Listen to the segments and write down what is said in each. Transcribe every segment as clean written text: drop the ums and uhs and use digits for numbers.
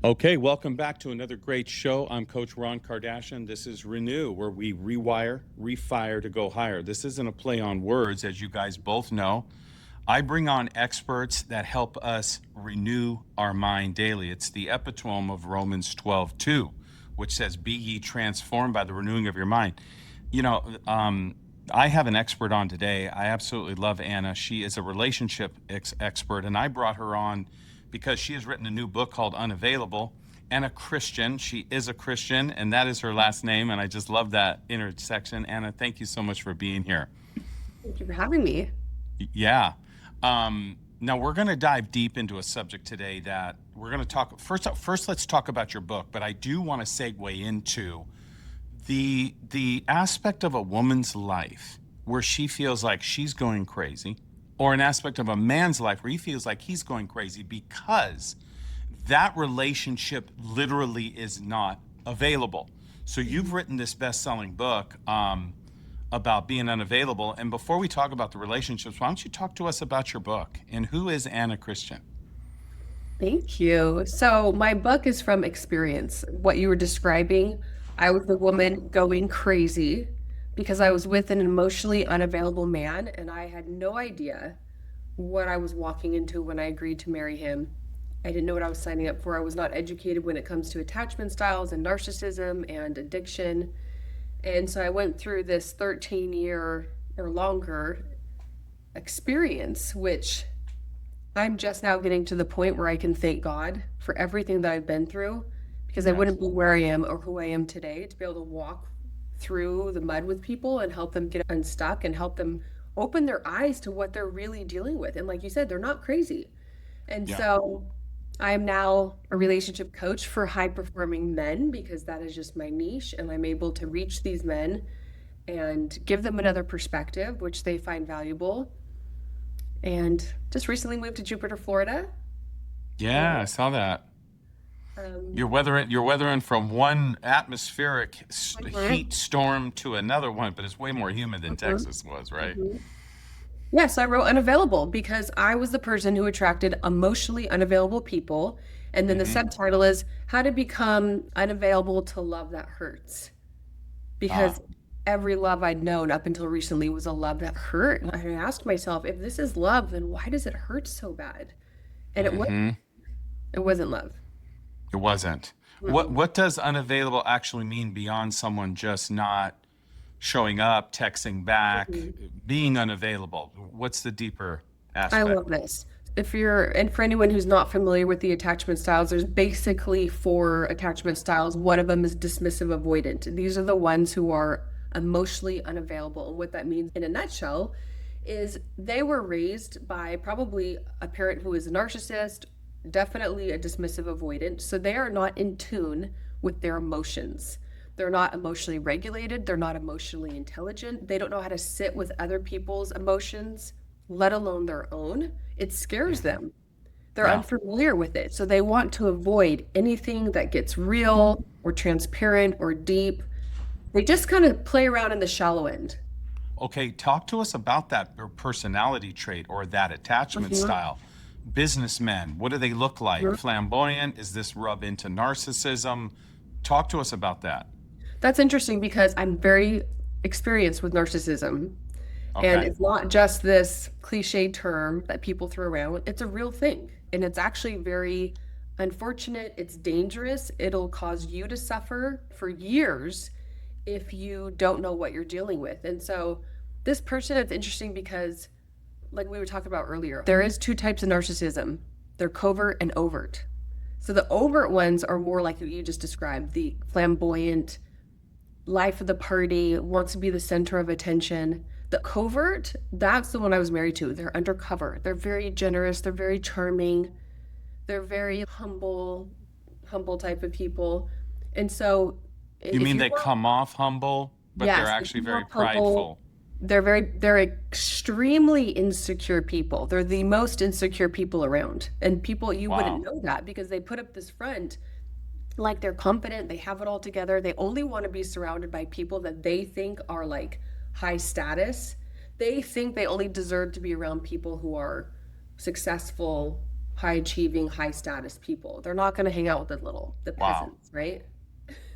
Okay, welcome back to another great show. I'm Coach Ron Kardashian. This is Renew, where we rewire, refire to go higher. This isn't a play on words, as you guys both know. I bring on experts that help us renew our mind daily. It's the epitome of Romans 12:2, which says, "Be ye transformed by the renewing of your mind." You know, I have an expert on today. I absolutely love Anna. She is a relationship expert, and I brought her on because she has written a new book called Unavailable, and a Christian. She is a Christian, and that is her last name, and I just love that intersection. Anna, thank you so much for being here. Thank you for having me. Yeah. Now we're going to dive deep into a subject today that we're going to talk first let's talk about your book, but I do want to segue into the aspect of a woman's life where she feels like she's going crazy, or an aspect of a man's life where he feels like he's going crazy because that relationship literally is not available. So you've written this best-selling book about being unavailable. And before we talk about the relationships, why don't you talk to us about your book and who is Anna Christian? Thank you. So, my book is from experience. What you were describing, I was the woman going crazy because I was with an emotionally unavailable man, and I had no idea what I was walking into when I agreed to marry him. I didn't know what I was signing up for. I was not educated when it comes to attachment styles and narcissism and addiction. And so I went through this 13-year or longer experience, which I'm just now getting to the point where I can thank God for everything that I've been through, because I wouldn't be where I am or who I am today to be able to walk through the mud with people and help them get unstuck and help them open their eyes to what they're really dealing with. And like you said, they're not crazy. And Yeah. so I'm now a relationship coach for high performing men because that is just my niche. And I'm able to reach these men and give them another perspective, which they find valuable. And just recently moved to Jupiter, Florida. Yeah, I saw that. Um, You're weathering from one atmospheric mhm, heat storm to another one, but it's way more humid than mhm, Texas was, right? mhm. Yes, I wrote unavailable because I was the person who attracted emotionally unavailable people. And then the Mm-hmm. subtitle is How to Become Unavailable to Love That Hurts. Ah. Because every love I'd known up until recently was a love that hurt. And I asked myself, if this is love, then why does it hurt so bad? And Mm-hmm. it wasn't love. It wasn't. Mm-mm. What does unavailable actually mean beyond someone just not showing up, texting back, Mhm. being unavailable? What's the deeper I love aspect? this. And for anyone who's not familiar with the attachment styles, there's basically four attachment styles. One of them is dismissive avoidant. These are the ones who are emotionally unavailable. And what that means in a nutshell is they were raised by probably a parent who is a narcissist, definitely a dismissive avoidant. So they are not in tune with their emotions. They're not emotionally regulated. They're not emotionally intelligent. They don't know how to sit with other people's emotions, let alone their own. It scares Hmm. them. They're Yeah. unfamiliar with it. So they want to avoid anything that gets real or transparent or deep. They just kind of play around in the shallow end. Okay, talk to us about that personality trait or that attachment Mhm, style. Businessmen, what do they look like? mhm. Flamboyant? Is this rub into narcissism? Talk to us about that. That's interesting because I'm very experienced with narcissism. And Okay. it's not just this cliche term that people throw around. It's a real thing. And it's actually very unfortunate. It's dangerous. It'll cause you to suffer for years if you don't know what you're dealing with. And so this person, it's interesting because, like we were talking about earlier, there is two types of narcissism. They're covert and overt. So the overt ones are more like what you just described, the flamboyant, life of the party, wants to be the center of attention. The covert, that's the one I was married to. They're undercover. They're very generous. They're very charming. They're very humble type of people. And so You if mean you they want, come off humble, but they're yes, if actually you very want humble, prideful? they're extremely insecure people. They're the most insecure people around. And people, you wouldn't Wow. know that because they put up this front like they're confident, they have it all together. They only want to be surrounded by people that they think are like high status. They think they only deserve to be around people who are successful, high achieving, high status people. They're not going to hang out with the Wow. peasants, right?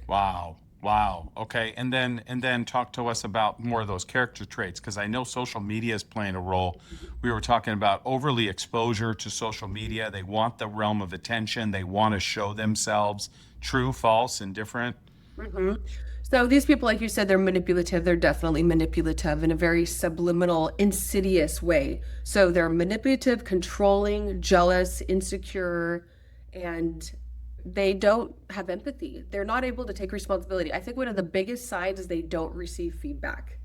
Wow. Wow. Okay. And then talk to us about more of those character traits, because I know social media is playing a role. We were talking about overly exposure to social media. They want the realm of attention. They want to show themselves. True, false, indifferent. hmm So these people, like you said, they're manipulative. They're definitely manipulative in a very subliminal, insidious way. So they're manipulative, controlling, jealous, insecure, and they don't have empathy. They're not able to take responsibility. I think one of the biggest signs is they don't receive feedback.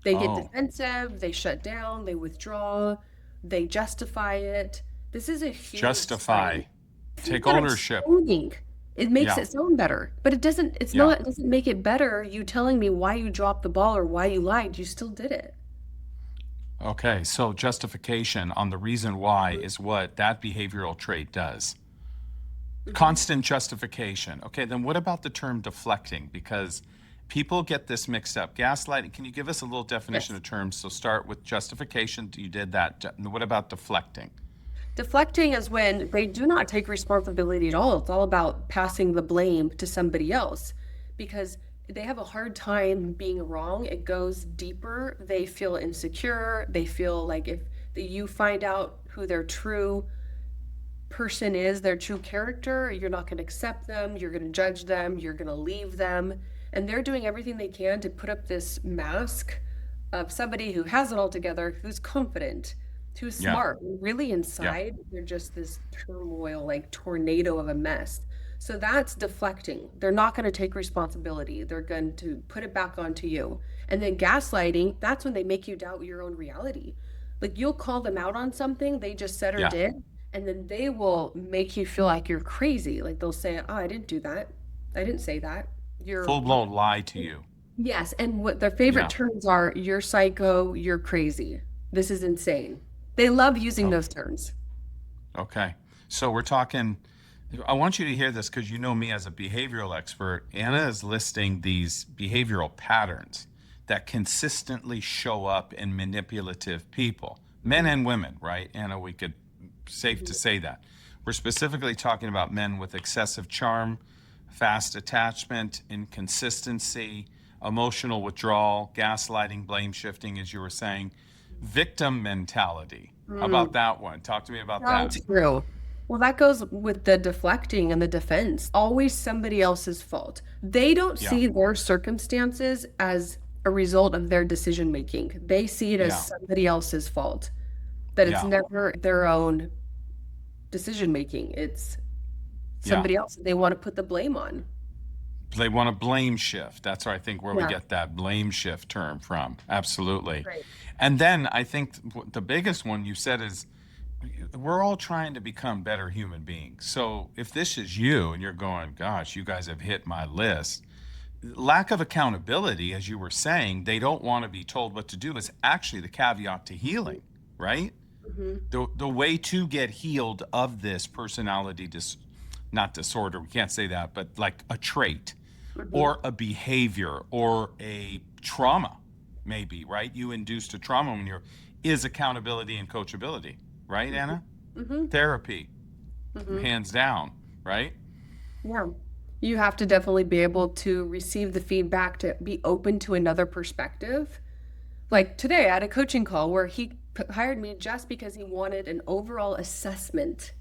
They get Oh, defensive, they shut down, they withdraw, they justify it. This is a huge justify. sign. Take But I'm ownership. owning. It makes Yeah. it sound better, but Yeah. it doesn't make it better. You telling me why you dropped the ball or why you lied, you still did it. Okay. So justification on the reason why is what that behavioral trait does. hmm Constant justification. Okay, then what about the term deflecting? Because people get this mixed up. Gaslighting, can you give us a little definition Yes. of terms? So start with justification. You did that. What about deflecting? Deflecting is when they do not take responsibility at all. It's all about passing the blame to somebody else because they have a hard time being wrong. It goes deeper. They feel insecure. They feel like if you find out who their true person is, their true character, you're not going to accept them. You're going to judge them. You're going to leave them. And they're doing everything they can to put up this mask of somebody who has it all together, who's confident, who's Yeah, smart. Really yeah, inside, they're just this turmoil, like tornado of a mess. So that's deflecting. They're not going to take responsibility. They're going to put it back onto you. And then gaslighting, that's when they make you doubt your own reality. Like you'll call them out on something they just said or yeah. did, and then they will make you feel like you're crazy. Like they'll say, "Oh, I didn't do that. I didn't say that. Full You're blown lie to you. Yes, and what their favorite Yeah. terms are, you're psycho, you're crazy. This is insane. They love using Oh, those terms. okay. So we're talking. I want you to hear this because you know me as a behavioral expert. Anna is listing these behavioral patterns that consistently show up in manipulative people, men and women, right? Anna, we could safe to Mhm. say that. We're specifically talking about men with excessive charm, fast attachment, inconsistency, emotional withdrawal, gaslighting, blame shifting, as you were saying, victim mentality. How about Mm, that one? Talk to me about so that. true. Well, that goes with the deflecting and the defense. Always somebody else's fault. They don't Yeah, see their circumstances as a result of their decision making. They see it as yeah, somebody else's fault, that it's yeah, never their own decision making. It's yeah. somebody else they want to put the blame on. They want to blame shift. That's where I think where we Yeah. get that blame shift term from. Absolutely. Right. And then I think the biggest one you said is we're all trying to become better human beings. So if this is you and you're going, gosh, you guys have hit my list, lack of accountability, as you were saying, they don't want to be told what to do is actually the caveat to healing, right? hmm The way to get healed of this personality not disorder, we can't say that, but like a trait hmm or a behavior or a trauma, maybe, right? You induced a trauma when you're is accountability and coachability, right, hmm Anna? hmm Therapy, hmm hands down, right? Yeah. You have to definitely be able to receive the feedback to be open to another perspective. Like today, I had a coaching call where he hired me just because he wanted an overall assessment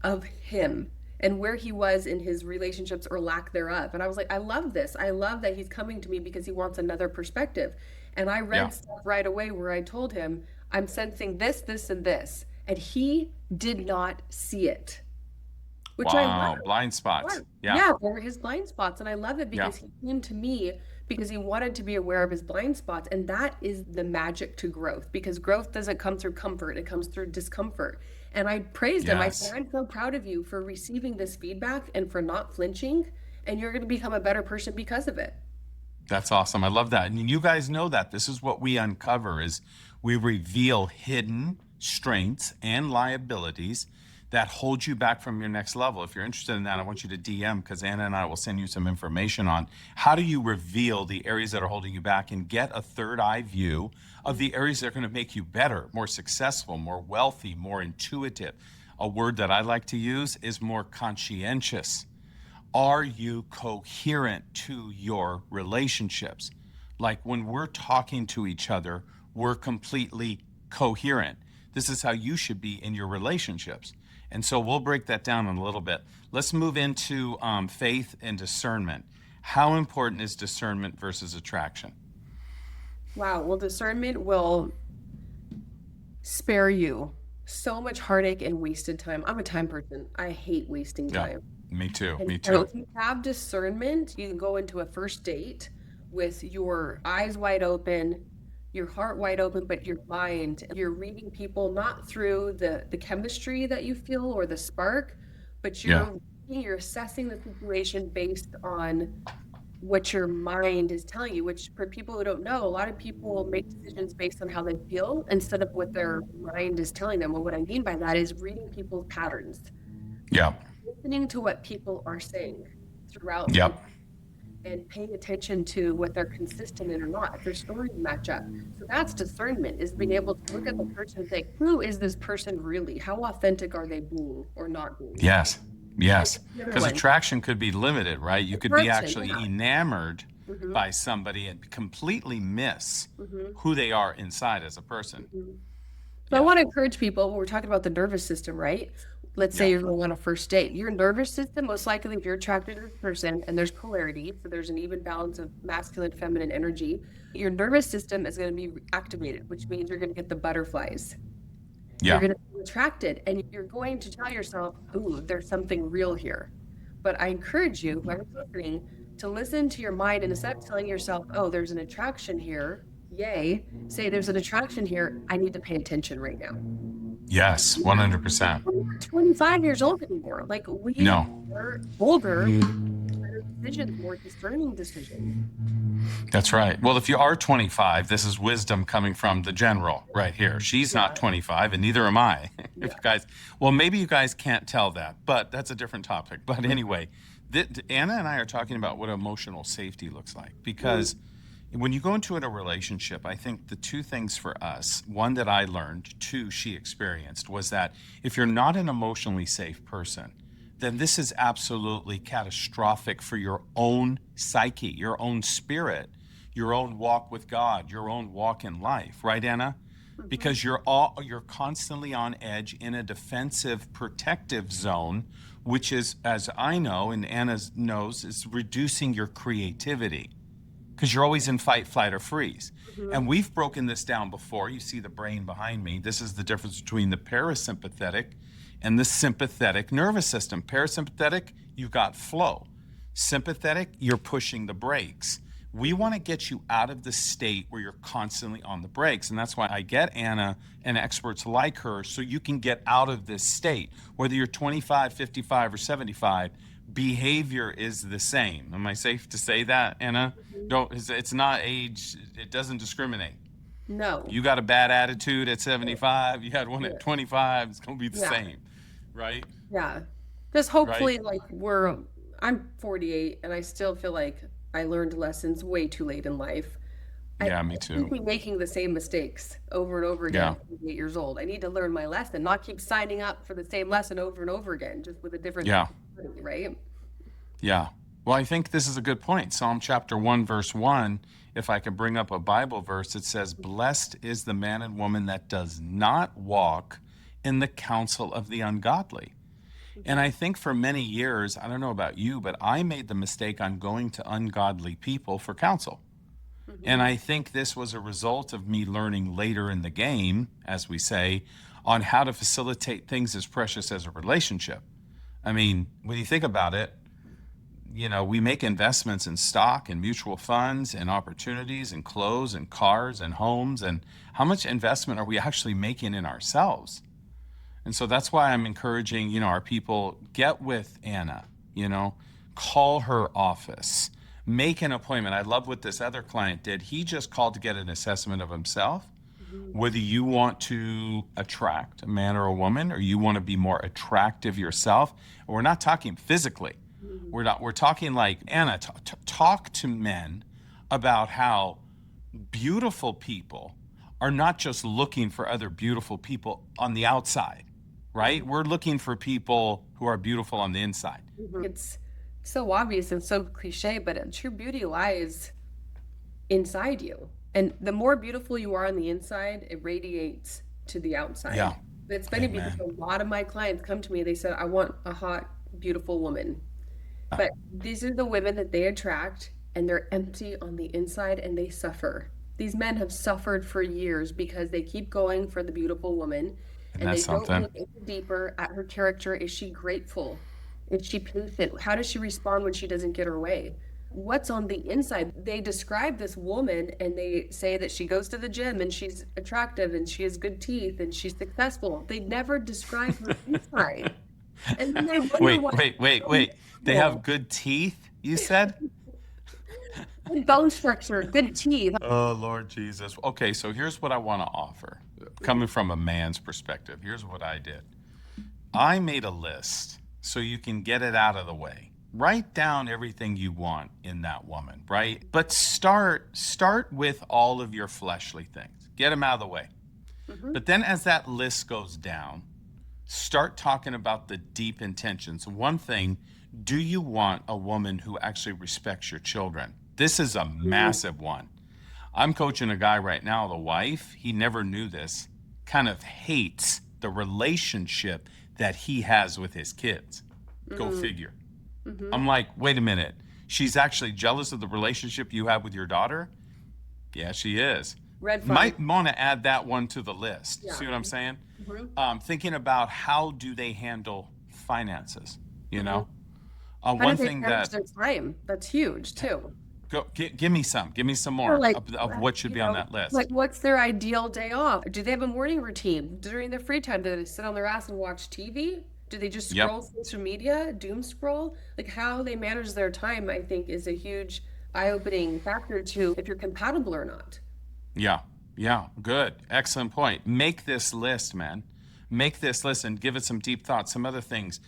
of him and where he was in his relationships or lack thereof. And I was like, I love this. I love that he's coming to me because he wants another perspective. And I Yeah. read stuff right away where I told him, I'm sensing this, this, and this. And he did not see it, which I love. Wow, blind spots. Right. Yeah, Yeah, there were his blind spots. And I love it yeah, because he came to me because he wanted to be aware of his blind spots. And that is the magic to growth because growth doesn't come through comfort, it comes through discomfort. And I praised him. I said, yes. I'm so proud of you for receiving this feedback and for not flinching. And you're going to become a better person because of it. That's awesome. I love that. And you guys know that this is what we uncover is we reveal hidden strengths and liabilities that hold you back from your next level. If you're interested in that, I want you to DM because Anna and I will send you some information on how do you reveal the areas that are holding you back and get a third eye view of the areas that are going to make you better, more successful, more wealthy, more intuitive. A word that I like to use is more conscientious. Are you coherent to your relationships? Like when we're talking to each other, we're completely coherent. This is how you should be in your relationships. And so we'll break that down in a little bit. Let's move into faith and discernment. How important is discernment versus attraction? Wow. Well, discernment will spare you so much heartache and wasted time. I'm a time person. I hate wasting Yeah, time. me too. And Me so too. if you have discernment, you can go into a first date with your eyes wide open, your heart wide open, but your mind. You're reading people not through the chemistry that you feel or the spark, but Yeah. you're assessing the situation based on what your mind is telling you, which for people who don't know, a lot of people make decisions based on how they feel instead of what their mind is telling them. And what I mean by that is reading people's patterns, Yeah. listening to what people are saying throughout Yep. and paying attention to what they're consistent in or not, if their stories match up. So that's discernment, is being able to look at the person and think, who is this person really? How authentic are they being or not being? Yes. Yes. The other Because one, attraction could be limited, right? You could be actually yeah. enamored Mhm, by somebody and completely miss mhm, who they are inside as a person. mhm. So I Yeah. want to encourage people, when we're talking about the nervous system, right? Let's say Yeah. you're going on a first date. Your nervous system, most likely, if you're attracted to this person and there's polarity, so there's an even balance of masculine, feminine energy, your nervous system is going to be activated, which means you're going to get the butterflies. You're Yeah. going to be attracted and you're going to tell yourself, ooh, there's something real here. But I encourage you, whoever's listening, to listen to your mind and instead of telling yourself, oh, there's an attraction here, yay, say there's an attraction here, I need to pay attention right now. Yes. 100%. We're not 25 years old anymore. Like we No. are older, better decisions, more discerning decisions. That's right. Well, if you are 25, this is wisdom coming from the general right here. She's Yeah, not 25, and neither am I. If yeah. you guys, well, maybe you guys can't tell that, but that's a different topic. But anyway, Anna and I are talking about what emotional safety looks like Mm, because when you go into a relationship, I think the two things for us, one that I learned, two she experienced, was that if you're not an emotionally safe person, then this is absolutely catastrophic for your own psyche, your own spirit, your own walk with God, your own walk in life, right, Anna? mhm. Because you're constantly on edge in a defensive, protective zone, which is, as I know and Anna knows, is reducing your creativity because you're always in fight, flight, or freeze. Mhm. And we've broken this down before. You see the brain behind me. This is the difference between the parasympathetic and the sympathetic nervous system. Parasympathetic, you've got flow. Sympathetic, you're pushing the brakes. We want to get you out of the state where you're constantly on the brakes. And that's why I get Anna and experts like her so you can get out of this state. Whether you're 25, 55, or 75, behavior is the same. Am I safe to say that, Anna? Mhm. Don't, it's not age, it doesn't discriminate. No. You got a bad attitude at 75, you had one Yeah. at 25, it's going to be the Yeah. same, right? Yeah. Just Right? hopefully, like, I'm 48 and I still feel like I learned lessons way too late in life. I Yeah, me keep too. making the same mistakes over and over again Yeah, at 48 years old. I need to learn my lesson, not keep signing up for the same lesson over and over again, just with a different yeah, personality, right? yeah. Well, I think this is a good point. Psalm chapter 1, verse 1, if I could bring up a Bible verse, it says, blessed is the man and woman that does not walk in the counsel of the ungodly. And Mhm. I think for many years, I don't know about you, but I made the mistake on going to ungodly people for counsel. And Mhm. I think this was a result of me learning later in the game, as we say, on how to facilitate things as precious as a relationship. I mean, when you think about it, we make investments in stock and mutual funds and opportunities and clothes and cars and homes. And how much investment are we actually making in ourselves? And so that's why I'm encouraging, our people, get with Anna, you know, call her office, make an appointment. I love what this other client did. He just called to get an assessment of himself, Mhm. whether you want to attract a man or a woman, or you want to be more attractive yourself. We're not talking physically. Mhm. We're talking like Anna, talk to men about how beautiful people are not just looking for other beautiful people on the outside, right? We're looking for people who are beautiful on the inside. It's so obvious and so cliche, but true beauty lies inside you. And the more beautiful you are on the inside, it radiates to the outside. Yeah. It's funny because Amen. a lot of my clients come to me, they said, I want a hot, beautiful woman. But these are the women that they attract, and they're empty on the inside and they suffer. These men have suffered for years because they keep going for the beautiful woman And and they that's don't something. look any deeper at her character. Is she grateful? Is she patient? How does she respond when she doesn't get her way? What's on the inside? They describe this woman and they say that she goes to the gym and she's attractive and she has good teeth and she's successful. They never describe her inside. And then I wonder Wait. They have good teeth, you said? good bone structure, good teeth. Oh, Lord Jesus. Okay, so here's what I want to offer. Coming from a man's perspective, here's what I did. I made a list so you can get it out of the way. Write down everything you want in that woman, right? But start with all of your fleshly things. Get them out of the way. But then as that list goes down, start talking about the deep intentions. One thing, do you want a woman who actually respects your children? This is a massive one. I'm coaching a guy right now, the wife, he never knew this, kind of hates the relationship that he has with his kids. Go figure. I'm like, wait a minute. She's actually jealous of the relationship you have with your daughter? Yeah, she is. Red flag. Might want to add that one to the list. Yeah. See what I'm saying? Thinking about how do they handle finances, you know? How One do they thing manage that, their time? That's huge too. give me some more Like, of what should you be on know, that list. Like, what's their ideal day off? Do they have a morning routine during their free time? Do they sit on their ass and watch TV? Do they just Yep. scroll social media, doom scroll? Like, how they manage their time, I think, is a huge eye-opening factor to if you're compatible or not. Yeah, good. Excellent point. Make this list, man. Make this list and give it some deep thought, some other things.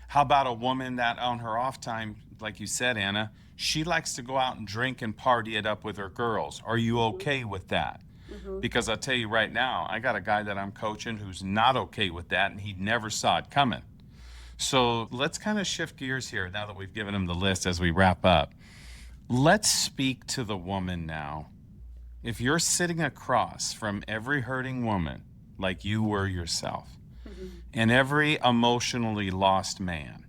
How about a woman that on her off time, like you said, Anna, she likes to go out and drink and party it up with her girls. Are you okay with that? Because I'll tell you right now, I got a guy that I'm coaching who's not okay with that, and he never saw it coming. So let's kind of shift gears here now that we've given him the list as we wrap up. Let's speak to the woman now. If you're sitting across from every hurting woman, like you were yourself, and every emotionally lost man,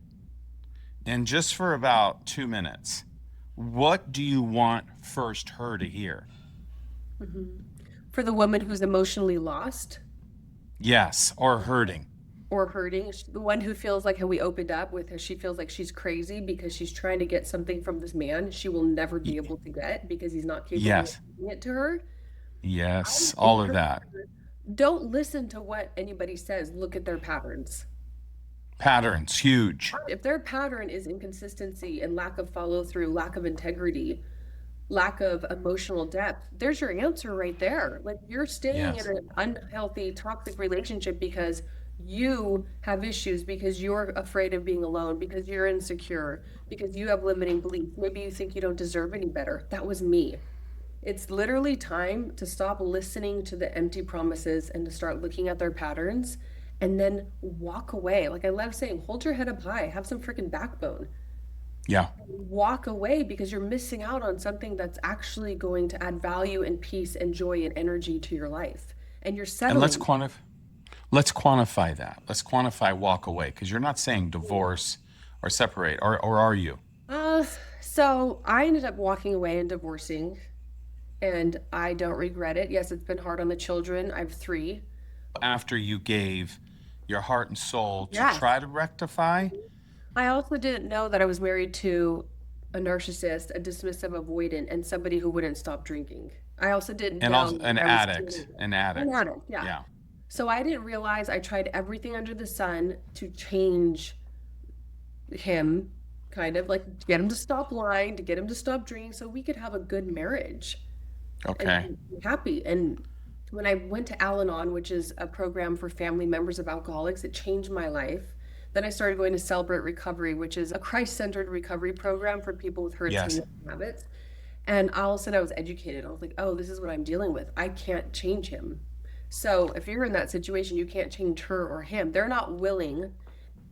and just for about 2 minutes, what do you want first her to hear? For the woman who's emotionally lost Yes, or hurting. or hurting, the one who feels like how we opened up with her, she feels like she's crazy because she's trying to get something from this man she will never be able to get because he's not capable Yes. of giving it to her. Yes, all of that. Don't listen to what anybody says. Look at their patterns. Patterns, huge. If their pattern is inconsistency and lack of follow through, lack of integrity, lack of emotional depth, there's your answer right there. Like you're staying Yes. in an unhealthy, toxic relationship because you have issues, because you're afraid of being alone, because you're insecure, because you have limiting beliefs. Maybe you think you don't deserve any better. That was me. It's literally time to stop listening to the empty promises and to start looking at their patterns and then walk away. Like I love saying, hold your head up high, have some freaking backbone. Yeah. Walk away because you're missing out on something that's actually going to add value and peace and joy and energy to your life. And you're And settling. let's quantify that. Let's quantify walk away, because you're not saying divorce or separate, or are you? So I ended up walking away and divorcing, and I don't regret it. Yes, it's been hard on the children. I have 3. After you gave your heart and soul to Yes. try to rectify? I also didn't know that I was married to a narcissist, a dismissive avoidant, and somebody who wouldn't stop drinking. I also didn't And know also an that I was addict. stealing. An addict. An addict, yeah. Yeah. So I didn't realize I tried everything under the sun to change him, kind of like to get him to stop lying, to get him to stop drinking, so we could have a good marriage Okay. and be happy. And when I went to Al-Anon, which is a program for family members of alcoholics, it changed my life. Then I started going to Celebrate Recovery, which is a Christ-centered recovery program for people with hurts Yes. and habits. And all of a sudden I was educated. I was like, oh, this is what I'm dealing with. I can't change him. So if you're in that situation, you can't change her or him. They're not willing.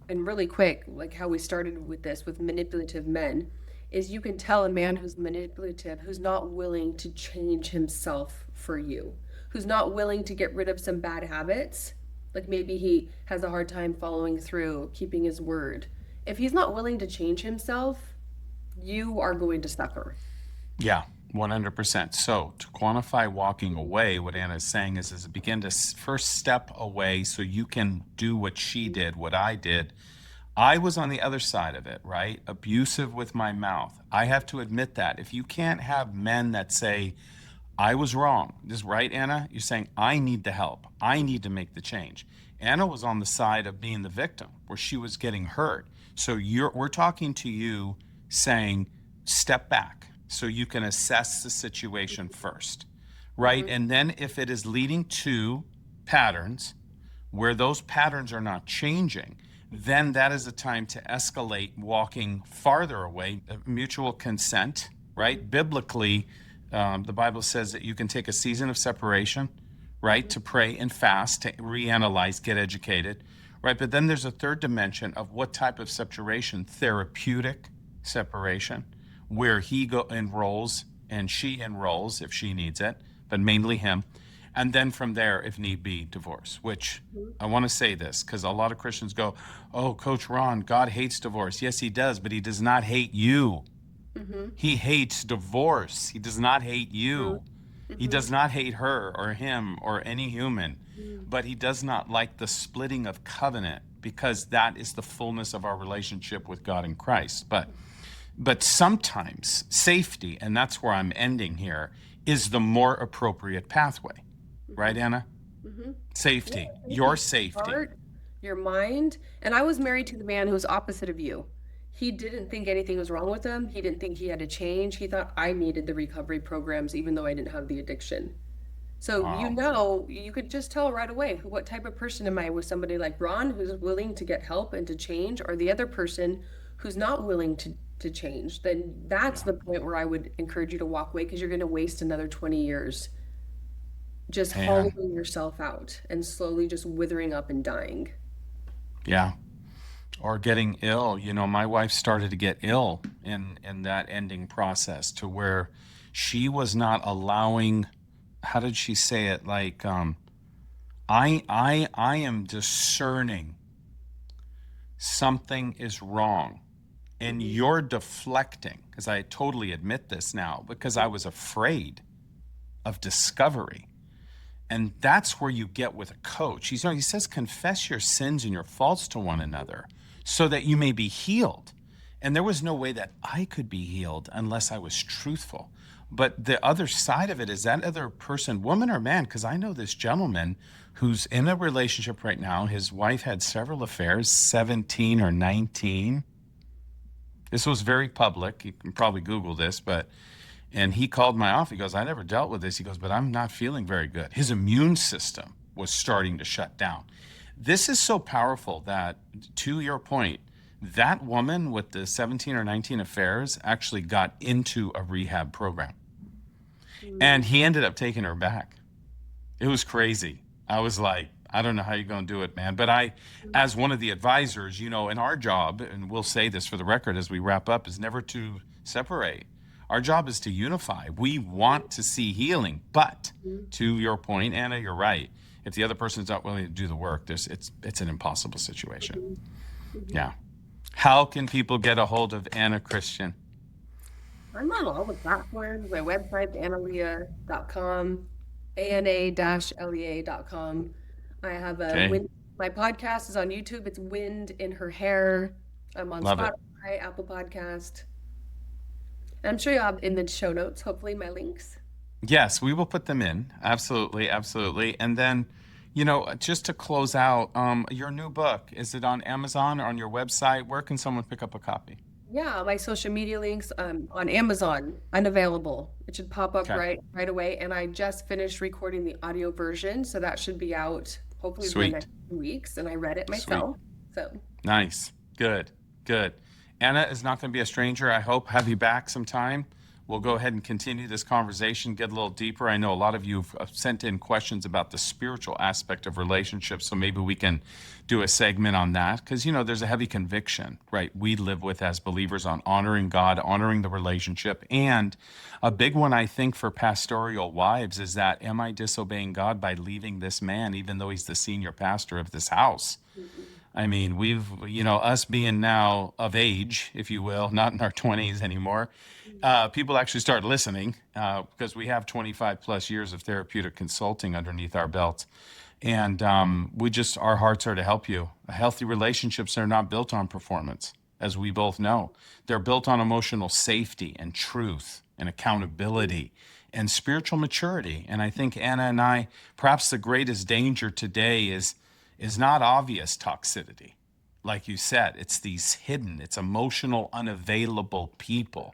And really quick, like how we started with this with manipulative men, is you can tell a man who's manipulative, who's not willing to change himself for you, who's not willing to get rid of some bad habits. Like maybe he has a hard time following through, keeping his word. If he's not willing to change himself, you are going to suffer. Yeah, 100%. So to quantify walking away, what Anna is saying is begin to first step away so you can do what she did, what I did. I was on the other side of it, right? Abusive with my mouth. I have to admit that. If you can't have men that say, I was wrong. This is right, Anna? You're saying, I need the help. I need to make the change. Anna was on the side of being the victim where she was getting hurt. So we're talking to you saying, step back so you can assess the situation first, right? And then if it is leading to patterns where those patterns are not changing, then that is a time to escalate walking farther away. Mutual consent, right? Biblically, the Bible says that you can take a season of separation, right, to pray and fast, to reanalyze, get educated, right? But then there's a third dimension of what type of separation: therapeutic separation, where he enrolls and she enrolls if she needs it, but mainly him. And then from there, if need be, divorce, which I want to say this because a lot of Christians go, oh, Coach Ron, God hates divorce. Yes, he does, but he does not hate you. He hates divorce. He does not hate you. He does not hate her or him or any human, but he does not like the splitting of covenant because that is the fullness of our relationship with God in Christ. But sometimes safety, and that's where I'm ending here, is the more appropriate pathway. Right, Anna? Safety, your safety. Heart, your mind. And I was married to the man who was opposite of you. He didn't think anything was wrong with him. He didn't think he had to change. He thought I needed the recovery programs, even though I didn't have the addiction. So, Wow. you could just tell right away what type of person am I with somebody like Ron who's willing to get help and to change, or the other person who's not willing to change. Then that's the point where I would encourage you to walk away because you're going to waste another 20 years just Man, hollowing yourself out and slowly just withering up and dying. yeah. Or getting ill. You know, my wife started to get ill in that ending process to where she was not allowing, how did she say it? Like, I am discerning something is wrong and Hmm. you're deflecting, because I totally admit this now, because I was afraid of discovery. And that's where you get with a coach. He says, confess your sins and your faults to one another so that you may be healed. And there was no way that I could be healed unless I was truthful. But the other side of it is that other person, woman or man, because I know this gentleman who's in a relationship right now. His wife had several affairs, 17 or 19. This was very public. You can probably Google this, and he called my office. He goes, I never dealt with this. He goes, but I'm not feeling very good. His immune system was starting to shut down. This is so powerful that, to your point, that woman with the 17 or 19 affairs actually got into a rehab program. And he ended up taking her back. It was crazy. I was like, I don't know how you're going to do it, man. But as one of the advisors, in our job, and we'll say this for the record as we wrap up, is never to separate. Our job is to unify. We want to see healing. But to your point, Anna, you're right. If the other person's not willing to do the work, it's an impossible situation. Yeah. How can people get a hold of Anna Christian? I'm on all the platforms. My website's analea.com, ana-lea.com. I have Okay. my podcast is on YouTube. It's Wind in Her Hair. I'm on Love it. Spotify, Apple Podcast. And I'm sure you'll have in the show notes, hopefully, my links. Yes, we will put them in. Absolutely, absolutely. And then, just to close out, your new book, is it on Amazon or on your website? Where can someone pick up a copy? Yeah, my social media links on Amazon, Unavailable. It should pop up Okay. right away. And I just finished recording the audio version, so that should be out hopefully within the Sweet. next 2 weeks. And I read it Sweet. myself. So Nice. Good. Good. Anna is not going to be a stranger. I hope have you back sometime. We'll go ahead and continue this conversation, get a little deeper. I know a lot of you have sent in questions about the spiritual aspect of relationships, so maybe we can do a segment on that because, there's a heavy conviction, right, we live with as believers on honoring God, honoring the relationship. And a big one, I think, for pastoral wives is that, am I disobeying God by leaving this man, even though he's the senior pastor of this house? I mean, us being now of age, if you will, not in our 20s anymore, people actually start listening because we have 25 plus years of therapeutic consulting underneath our belt. And our hearts are to help you. Healthy relationships are not built on performance, as we both know. They're built on emotional safety and truth and accountability and spiritual maturity. And I think Anna and I, perhaps the greatest danger today is not obvious toxicity. Like you said, it's these hidden, it's emotional, unavailable people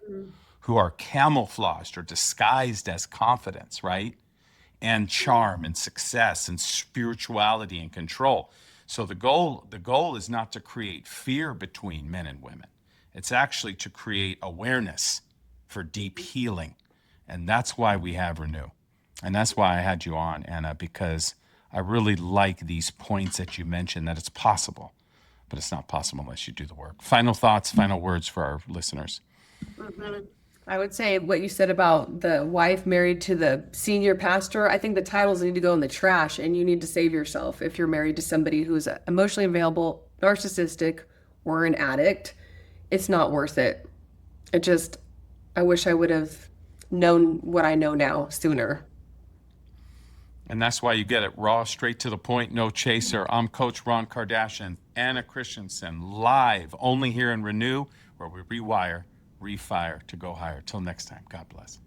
who are camouflaged or disguised as confidence, right? And charm and success and spirituality and control. So the goal is not to create fear between men and women. It's actually to create awareness for deep healing. And that's why we have Renew. And that's why I had you on, Anna, because I really like these points that you mentioned, that it's possible, but it's not possible unless you do the work. Final thoughts, final words for our listeners. I would say what you said about the wife married to the senior pastor, I think the titles need to go in the trash and you need to save yourself if you're married to somebody who's emotionally available, narcissistic, or an addict. It's not worth it. I wish I would have known what I know now sooner. And that's why you get it raw, straight to the point, no chaser. I'm Coach Ron Kardashian, Anna Christensen, live only here in Renew, where we rewire, refire to go higher. Till next time, God bless.